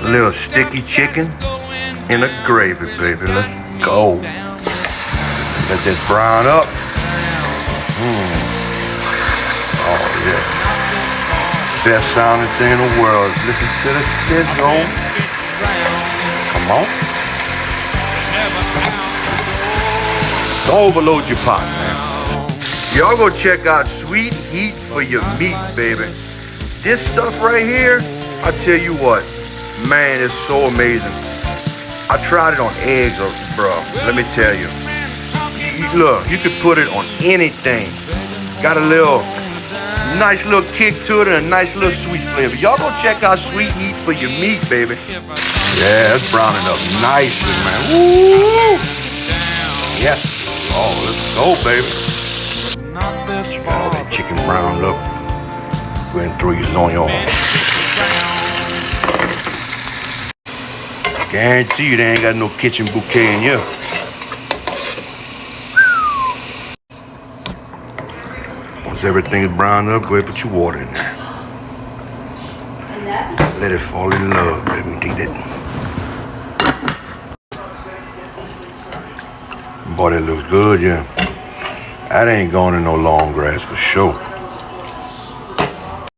A little sticky chicken in a gravy, baby. Let's go. Let this brown up. Oh, yeah. Best sounding thing in the world. Listen to the sizzle. Come on. Don't overload your pot, man. Y'all go check out Sweet Heat for your meat, baby. This stuff right here, I tell you what, man, it's so amazing. I tried it on eggs, bro. Let me tell you. Look, you could put it on anything. Got a nice little kick to it and a nice little sweet flavor. Y'all go check out Sweet Heat for your meat, baby. Yeah, it's browning up nicely, man. Woo! Yes. Oh, let's go, baby. Got all that chicken browned up. Go ahead and throw yours on your own. Guarantee you they ain't got no kitchen bouquet in here. Once everything is browned up, go ahead and put your water in there. Let it fall in love, baby. Take that. Boy, that looks good, yeah. That ain't going in no long grass for sure.